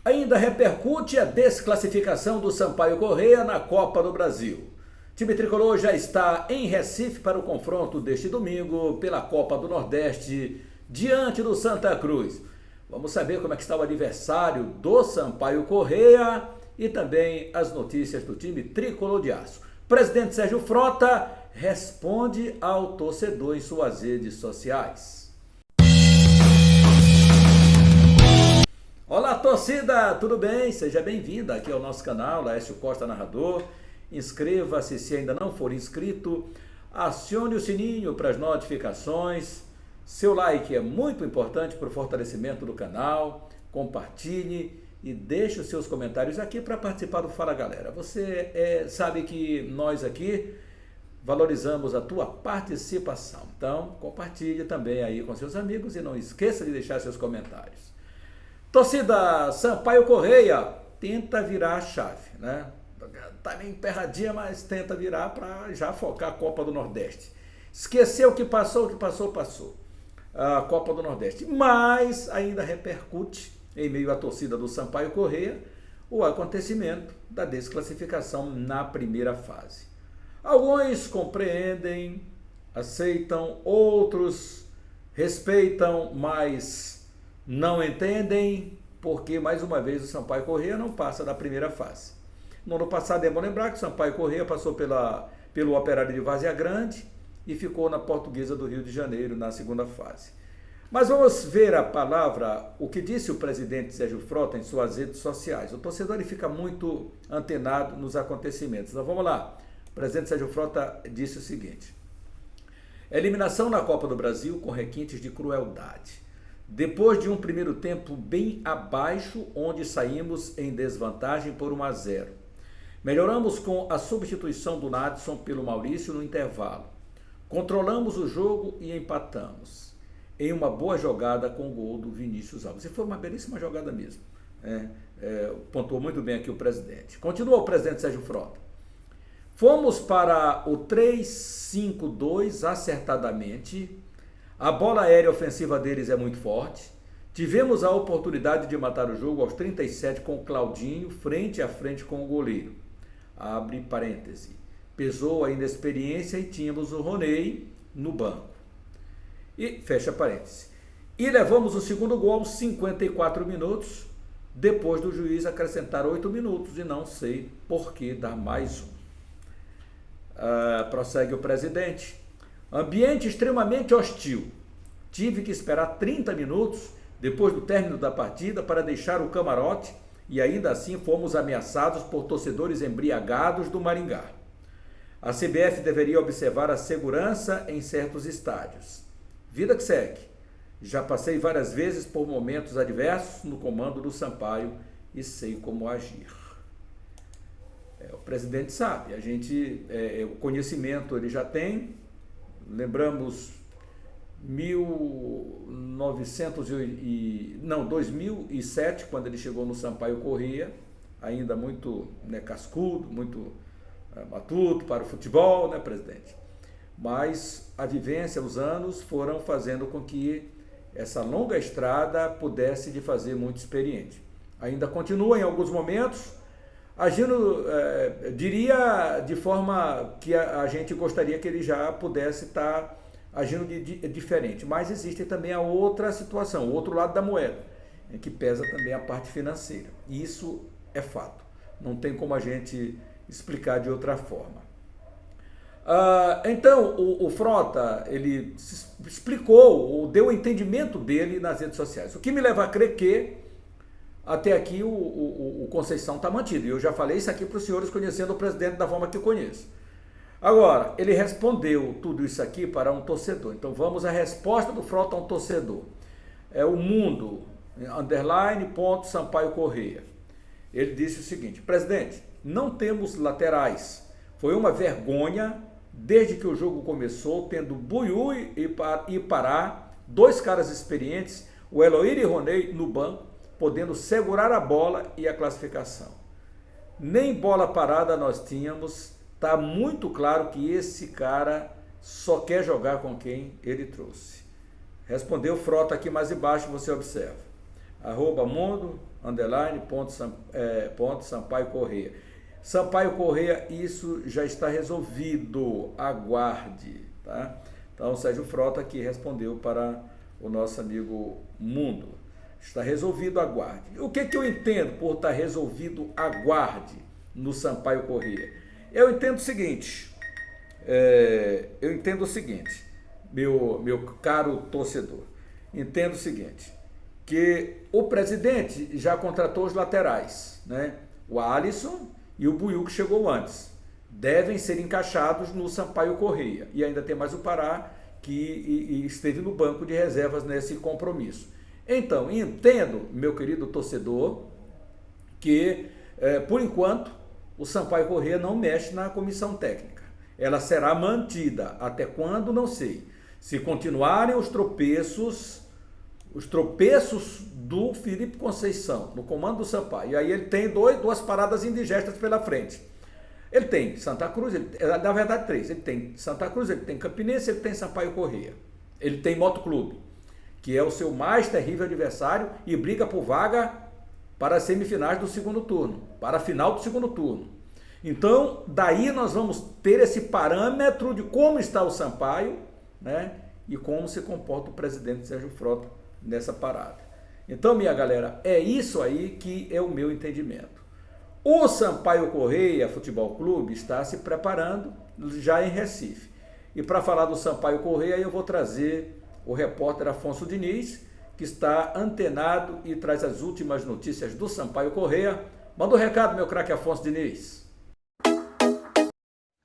Ainda repercute a desclassificação do Sampaio Corrêa na Copa do Brasil. O time tricolor já está em Recife para o confronto deste domingo pela Copa do Nordeste diante do Santa Cruz. Vamos saber como é que está o adversário do Sampaio Corrêa e também as notícias do time tricolor de aço. Presidente Sérgio Frota responde ao torcedor em suas redes sociais. Olá, torcida, tudo bem? Seja bem-vinda aqui ao nosso canal, Laércio Costa Narrador. Inscreva-se se ainda não for inscrito, acione o sininho para as notificações. Seu like é muito importante para o fortalecimento do canal. Compartilhe e deixe os seus comentários aqui para participar do Fala Galera. Você sabe que nós aqui valorizamos a tua participação. Então, compartilhe também aí com seus amigos e não esqueça de deixar seus comentários. Torcida, Sampaio Corrêa tenta virar a chave, né? Tá meio emperradinha, mas tenta virar para já focar a Copa do Nordeste. Esqueceu o que passou, passou. A Copa do Nordeste. Mas ainda repercute, em meio à torcida do Sampaio Corrêa, o acontecimento da desclassificação na primeira fase. Alguns compreendem, aceitam, outros respeitam, mas não entendem, porque mais uma vez o Sampaio Corrêa não passa da primeira fase. No ano passado é bom lembrar que o Sampaio Corrêa passou pelo Operário de Várzea Grande e ficou na Portuguesa do Rio de Janeiro na segunda fase. Mas vamos ver a palavra, o que disse o presidente Sérgio Frota em suas redes sociais. O torcedor ele fica muito antenado nos acontecimentos. Então vamos lá. O presidente Sérgio Frota disse o seguinte: eliminação na Copa do Brasil com requintes de crueldade. Depois de um primeiro tempo bem abaixo, onde saímos em desvantagem por 1-0. Melhoramos com a substituição do Nadson pelo Maurício no intervalo. Controlamos o jogo e empatamos. Em uma boa jogada com o gol do Vinícius Alves. E foi uma belíssima jogada mesmo. Pontuou muito bem aqui o presidente. Continua o presidente Sérgio Frota. Fomos para o 3-5-2 acertadamente. A bola aérea ofensiva deles é muito forte. Tivemos a oportunidade de matar o jogo aos 37 com o Claudinho, frente a frente com o goleiro. Abre parêntese. Pesou a inexperiência e tínhamos o Roney no banco. E fecha parêntese. E levamos o segundo gol aos 54 minutos, depois do juiz acrescentar 8 minutos e não sei por que dar mais um. Prossegue o presidente. Ambiente extremamente hostil. Tive que esperar 30 minutos depois do término da partida para deixar o camarote e ainda assim fomos ameaçados por torcedores embriagados do Maringá. A CBF deveria observar a segurança em certos estádios. Vida que segue. Já passei várias vezes por momentos adversos no comando do Sampaio e sei como agir. O presidente sabe, a gente, o conhecimento ele já tem. Lembramos 2007, quando ele chegou no Sampaio Corrêa, ainda muito cascudo, muito matuto para o futebol, né, presidente? Mas a vivência, os anos foram fazendo com que essa longa estrada pudesse lhe fazer muito experiente. Ainda continua em alguns momentos agindo, diria, de forma que a gente gostaria que ele já pudesse estar agindo diferente. Mas existe também a outra situação, o outro lado da moeda, em que pesa também a parte financeira. E isso é fato. Não tem como a gente explicar de outra forma. Então, o Frota, ele explicou, ou deu o entendimento dele nas redes sociais. O que me leva a crer que até aqui o Conceição está mantido. E eu já falei isso aqui para os senhores, conhecendo o presidente da forma que eu conheço. Agora, ele respondeu tudo isso aqui para um torcedor. Então vamos à resposta do Frota a um torcedor. É o Mundo, _Sampaio Corrêa. Ele disse o seguinte: presidente, não temos laterais. Foi uma vergonha desde que o jogo começou, tendo Buiú e Pará, dois caras experientes, o Eloir e Roney no banco, podendo segurar a bola e a classificação. Nem bola parada nós tínhamos. Está muito claro que esse cara só quer jogar com quem ele trouxe. Respondeu Frota aqui mais embaixo, você observa. @mundo, ponto Sampaio Correia. Sampaio Correia, isso já está resolvido, aguarde, tá? Então, o Sérgio Frota aqui respondeu para o nosso amigo Mundo. Está resolvido, aguarde. O que eu entendo por estar resolvido, aguarde no Sampaio Correia? Eu entendo o seguinte, meu caro torcedor, entendo o seguinte, que o presidente já contratou os laterais, né? O Alisson e o Buiú, que chegou antes, devem ser encaixados no Sampaio Correia. E ainda tem mais o Pará, que esteve no banco de reservas nesse compromisso. Então, entendo, meu querido torcedor, que, por enquanto, o Sampaio Correia não mexe na comissão técnica. Ela será mantida. Até quando? Não sei. Se continuarem os tropeços do Felipe Conceição no comando do Sampaio, e aí ele tem duas paradas indigestas pela frente. Ele tem Santa Cruz, na verdade 3, ele tem Santa Cruz, ele tem Campinense, ele tem Sampaio Correia. Ele tem Motoclube, que é o seu mais terrível adversário e briga por vaga para as semifinais do segundo turno, para a final do segundo turno. Então, daí nós vamos ter esse parâmetro de como está o Sampaio, né, e como se comporta o presidente Sérgio Frota nessa parada. Então, minha galera, é isso aí que é o meu entendimento. O Sampaio Correia Futebol Clube está se preparando já em Recife. E para falar do Sampaio Correia, eu vou trazer o repórter Afonso Diniz, que está antenado e traz as últimas notícias do Sampaio Correia. Manda um recado, meu craque Afonso Diniz.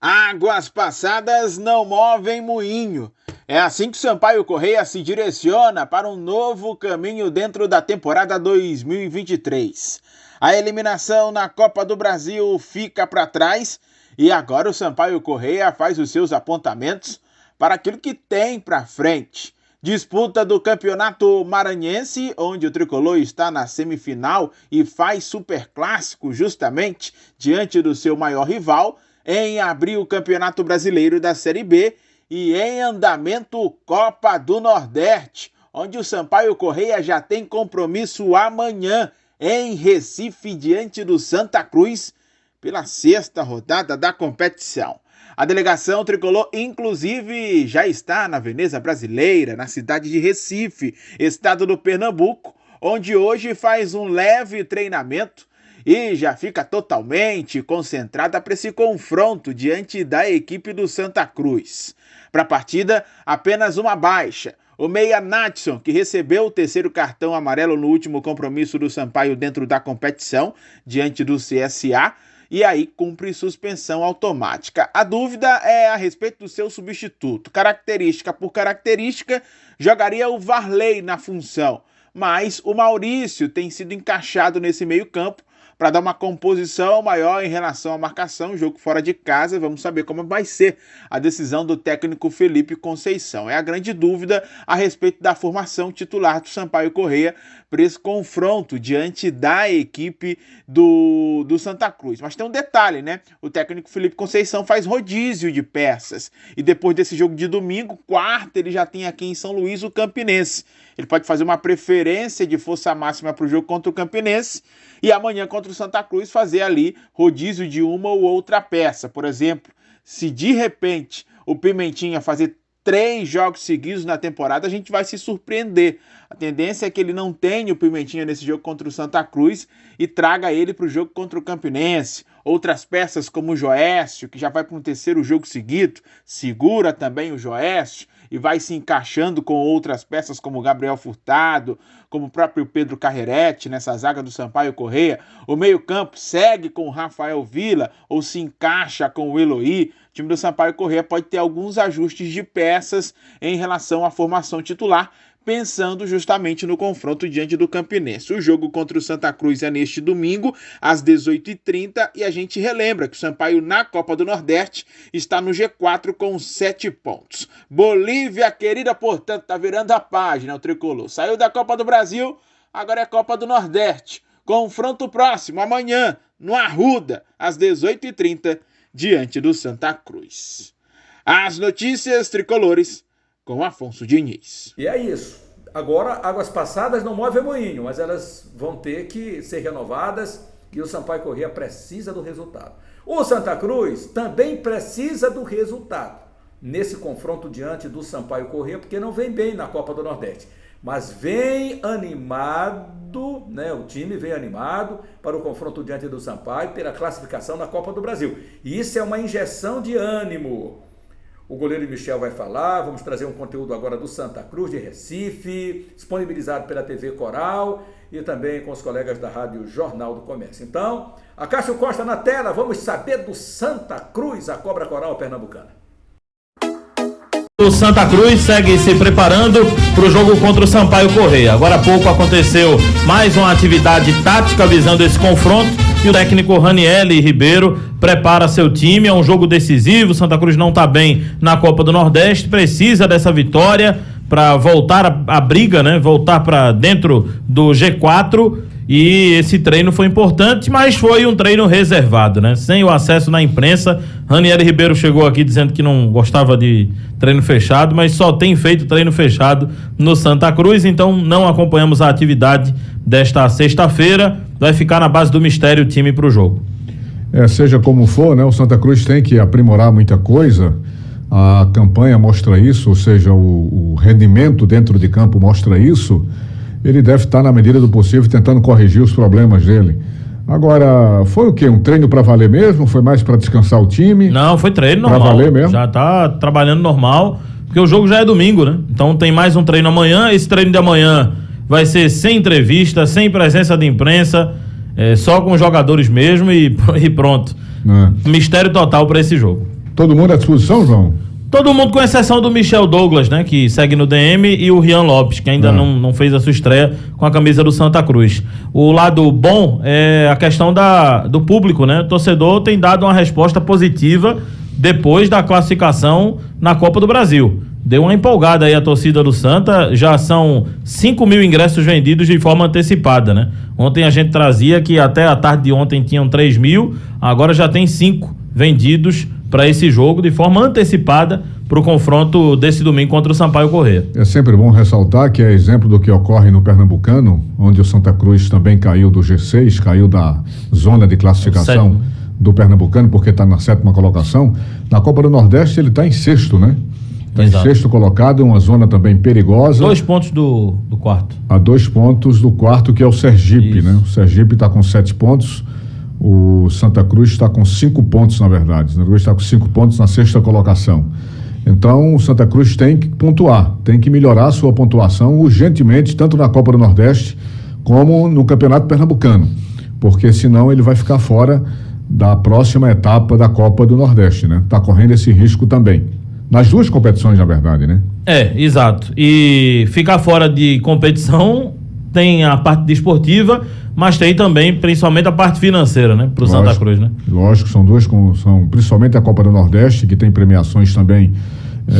Águas passadas não movem moinho. É assim que o Sampaio Correia se direciona para um novo caminho dentro da temporada 2023. A eliminação na Copa do Brasil fica para trás e agora o Sampaio Correia faz os seus apontamentos para aquilo que tem para frente. Disputa do Campeonato Maranhense, onde o Tricolor está na semifinal e faz superclássico justamente diante do seu maior rival. Em abril, o Campeonato Brasileiro da Série B e em andamento Copa do Nordeste, onde o Sampaio Correia já tem compromisso amanhã em Recife diante do Santa Cruz pela 6ª rodada da competição. A delegação tricolor, inclusive, já está na Veneza Brasileira, na cidade de Recife, estado do Pernambuco, onde hoje faz um leve treinamento e já fica totalmente concentrada para esse confronto diante da equipe do Santa Cruz. Para a partida, apenas uma baixa. O meia Natson, que recebeu o 3º cartão amarelo no último compromisso do Sampaio dentro da competição, diante do CSA, e aí cumpre suspensão automática. A dúvida é a respeito do seu substituto. Característica por característica, jogaria o Varley na função, mas o Maurício tem sido encaixado nesse meio-campo para dar uma composição maior em relação à marcação, jogo fora de casa. Vamos saber como vai ser a decisão do técnico Felipe Conceição. É a grande dúvida a respeito da formação titular do Sampaio Correia para esse confronto diante da equipe do Santa Cruz. Mas tem um detalhe, né? O técnico Felipe Conceição faz rodízio de peças e depois desse jogo de domingo, quarta, ele já tem aqui em São Luís o Campinense. Ele pode fazer uma preferência de força máxima para o jogo contra o Campinense e amanhã contra o Santa Cruz fazer ali rodízio de uma ou outra peça. Por exemplo, se de repente o Pimentinha fazer 3 jogos seguidos na temporada, a gente vai se surpreender. A tendência é que ele não tenha o Pimentinha nesse jogo contra o Santa Cruz e traga ele para o jogo contra o Campinense. Outras peças como o Joécio, que já vai para um 3º jogo seguido, segura também o Joécio e vai se encaixando com outras peças como o Gabriel Furtado, como o próprio Pedro Carrerete nessa zaga do Sampaio Correia. O meio-campo segue com o Rafael Villa ou se encaixa com o Eloy. O time do Sampaio Correia pode ter alguns ajustes de peças em relação à formação titular, pensando justamente no confronto diante do Campinense. O jogo contra o Santa Cruz é neste domingo, às 18h30, e a gente relembra que o Sampaio na Copa do Nordeste está no G4 com 7 pontos. Bolívia, querida, portanto, está virando a página, o tricolor. Saiu da Copa do Brasil, agora é Copa do Nordeste. Confronto próximo, amanhã, no Arruda, às 18h30, diante do Santa Cruz. As notícias tricolores com Afonso Diniz. E é isso. Agora, águas passadas não movem moinho, mas elas vão ter que ser renovadas e o Sampaio Corrêa precisa do resultado. O Santa Cruz também precisa do resultado nesse confronto diante do Sampaio Corrêa, porque não vem bem na Copa do Nordeste, mas vem animado, né? O time vem animado para o confronto diante do Sampaio pela classificação na Copa do Brasil. E isso é uma injeção de ânimo. O goleiro Michel vai falar, vamos trazer um conteúdo agora do Santa Cruz de Recife, disponibilizado pela TV Coral e também com os colegas da Rádio Jornal do Comércio. Então, Acácio Costa na tela, vamos saber do Santa Cruz, a Cobra Coral pernambucana. O Santa Cruz segue se preparando para o jogo contra o Sampaio Corrêa. Agora há pouco aconteceu mais uma atividade tática visando esse confronto e o técnico Ranieri Ribeiro prepara seu time. É um jogo decisivo. O Santa Cruz não está bem na Copa do Nordeste, precisa dessa vitória para voltar a briga, né? Voltar para dentro do G4. E esse treino foi importante, mas foi um treino reservado, né? Sem o acesso na imprensa. Ranieri Ribeiro chegou aqui dizendo que não gostava de treino fechado, mas só tem feito treino fechado no Santa Cruz, então não acompanhamos a atividade desta sexta-feira. Vai ficar na base do mistério o time para o jogo. Seja como for, né? O Santa Cruz tem que aprimorar muita coisa. A campanha mostra isso, ou seja, o rendimento dentro de campo mostra isso. Ele deve estar, na medida do possível, tentando corrigir os problemas dele. Agora, foi o quê? Um treino para valer mesmo? Foi mais para descansar o time? Não, foi treino normal. Para valer mesmo? Já tá trabalhando normal, porque o jogo já é domingo, né? Então tem mais um treino amanhã. Esse treino de amanhã vai ser sem entrevista, sem presença de imprensa, só com os jogadores mesmo e pronto. Mistério total para esse jogo. Todo mundo à disposição, João? Todo mundo, com exceção do Michel Douglas, né, que segue no DM, e o Rian Lopes, que ainda não fez a sua estreia com a camisa do Santa Cruz. O lado bom é a questão do público, né? O torcedor tem dado uma resposta positiva depois da classificação na Copa do Brasil. Deu uma empolgada aí a torcida do Santa, já são 5 mil ingressos vendidos de forma antecipada, né? Ontem a gente trazia que até a tarde de ontem tinham 3 mil, agora já tem 5 vendidos para esse jogo de forma antecipada para o confronto desse domingo contra o Sampaio Corrêa. É sempre bom ressaltar que é exemplo do que ocorre no Pernambucano, onde o Santa Cruz também caiu do G6, caiu da zona de classificação do Pernambucano, porque está na 7ª colocação. Na Copa do Nordeste ele está em 6º, né? Está em 6º colocado, uma zona também perigosa. 2 pontos do quarto. A 2 pontos do quarto, que é o Sergipe, né? O Sergipe está com 7 pontos. O Santa Cruz está com 5 pontos, na verdade. O Santa Cruz está com 5 pontos na 6ª colocação. Então, o Santa Cruz tem que pontuar, tem que melhorar a sua pontuação urgentemente, tanto na Copa do Nordeste como no Campeonato Pernambucano, porque senão ele vai ficar fora da próxima etapa da Copa do Nordeste, né? Está correndo esse risco também. Nas 2 competições, na verdade, né? Exato. E ficar fora de competição tem a parte desportiva, mas tem também, principalmente, a parte financeira, né? Para o Santa Cruz, né? Lógico, são 2, são principalmente a Copa do Nordeste, que tem premiações também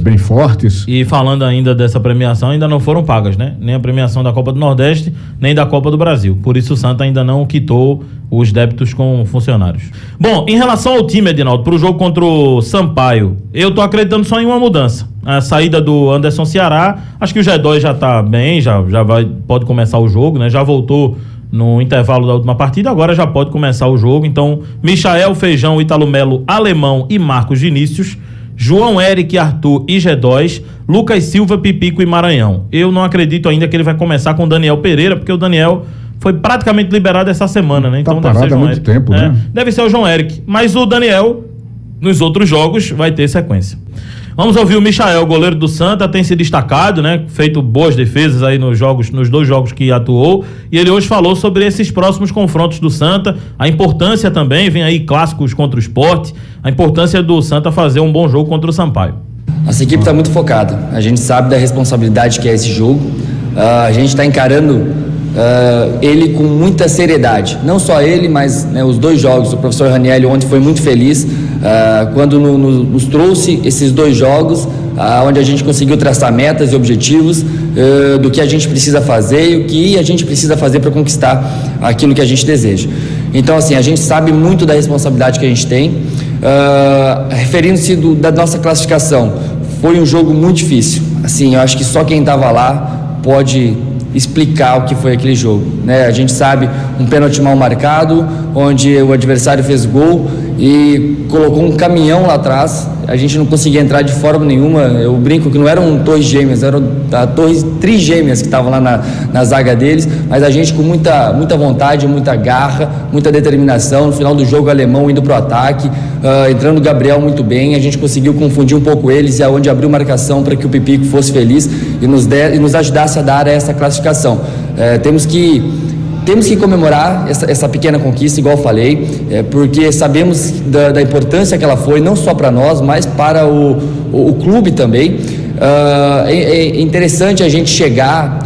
bem fortes. E falando ainda dessa premiação, ainda não foram pagas, né? Nem a premiação da Copa do Nordeste, nem da Copa do Brasil. Por isso o Santa ainda não quitou os débitos com funcionários. Bom, em relação ao time, Edinaldo, para o jogo contra o Sampaio, eu tô acreditando só em uma mudança. A saída do Anderson Ceará, acho que o G2 já tá bem, pode começar o jogo, né? Já voltou no intervalo da última partida, agora já pode começar o jogo. Então, Michael, Feijão, Ítalo Melo, Alemão e Marcos Vinícius, João Eric, Arthur e G2, Lucas Silva, Pipico e Maranhão. Eu não acredito ainda que ele vai começar com o Daniel Pereira, porque o Daniel foi praticamente liberado essa semana, né? Então tá parado há muito tempo, né? Deve ser o João Eric, mas o Daniel, nos outros jogos, vai ter sequência. Vamos ouvir o Michael, goleiro do Santa, tem se destacado, né? Feito boas defesas aí nos 2 jogos que atuou, e ele hoje falou sobre esses próximos confrontos do Santa, a importância também, vem aí clássicos contra o Sport, a importância do Santa fazer um bom jogo contra o Sampaio. Nossa equipe está muito focada, a gente sabe da responsabilidade que é esse jogo, a gente está encarando ele com muita seriedade, não só ele, mas os 2 jogos. O professor Ranieri ontem foi muito feliz quando nos trouxe esses 2 jogos, onde a gente conseguiu traçar metas e objetivos do que a gente precisa fazer e o que a gente precisa fazer para conquistar aquilo que a gente deseja. Então, assim, a gente sabe muito da responsabilidade que a gente tem. Referindo-se da nossa classificação, foi um jogo muito difícil. Assim, eu acho que só quem estava lá pode explicar o que foi aquele jogo, né? A gente sabe, um pênalti mal marcado, onde o adversário fez gol e colocou um caminhão lá atrás, a gente não conseguia entrar de forma nenhuma. Eu brinco que não eram torres gêmeas, eram torres trigêmeas que estavam lá na zaga deles, mas a gente com muita vontade, muita garra, muita determinação. No final do jogo, o alemão indo pro ataque, entrando o Gabriel muito bem, a gente conseguiu confundir um pouco eles, e aonde abriu marcação para que o Pipico fosse feliz e nos ajudasse a dar essa classificação. Temos que comemorar essa pequena conquista, igual eu falei, porque sabemos da importância que ela foi, não só para nós, mas para o clube também. É interessante a gente chegar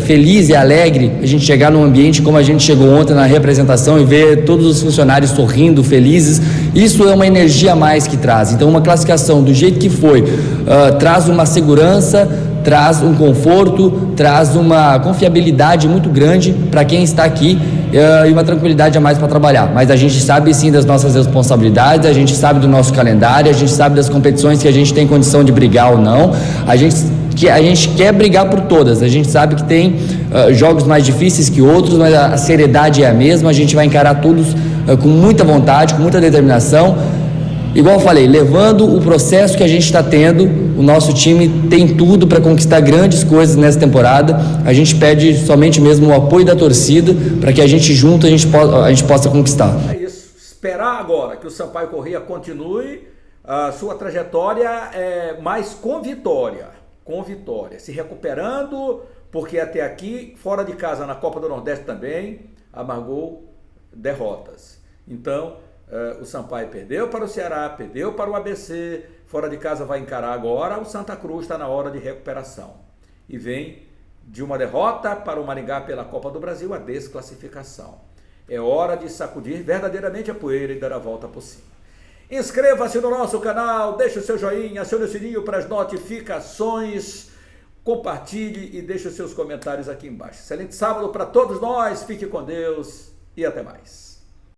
feliz e alegre, a gente chegar num ambiente como a gente chegou ontem na representação e ver todos os funcionários sorrindo, felizes. Isso é uma energia a mais que traz. Então, uma classificação do jeito que foi, traz uma segurança, traz um conforto, traz uma confiabilidade muito grande para quem está aqui, e uma tranquilidade a mais para trabalhar. Mas a gente sabe sim das nossas responsabilidades, a gente sabe do nosso calendário, a gente sabe das competições que a gente tem condição de brigar ou não. A gente quer brigar por todas. A gente sabe que tem jogos mais difíceis que outros, mas a seriedade é a mesma. A gente vai encarar todos com muita vontade, com muita determinação. Igual eu falei, levando o processo que a gente está tendo, o nosso time tem tudo para conquistar grandes coisas nessa temporada. A gente pede somente mesmo o apoio da torcida para que a gente junto a gente possa conquistar. É isso. Esperar agora que o Sampaio Corrêa continue a sua trajetória, mas com vitória, se recuperando, porque até aqui, fora de casa, na Copa do Nordeste também, amargou derrotas. Então, o Sampaio perdeu para o Ceará, perdeu para o ABC, fora de casa vai encarar agora o Santa Cruz, está na hora de recuperação. E vem de uma derrota para o Maringá pela Copa do Brasil, a desclassificação. É hora de sacudir verdadeiramente a poeira e dar a volta por cima. Inscreva-se no nosso canal, deixe o seu joinha, acione o sininho para as notificações, compartilhe e deixe os seus comentários aqui embaixo. Excelente sábado para todos nós, fique com Deus e até mais.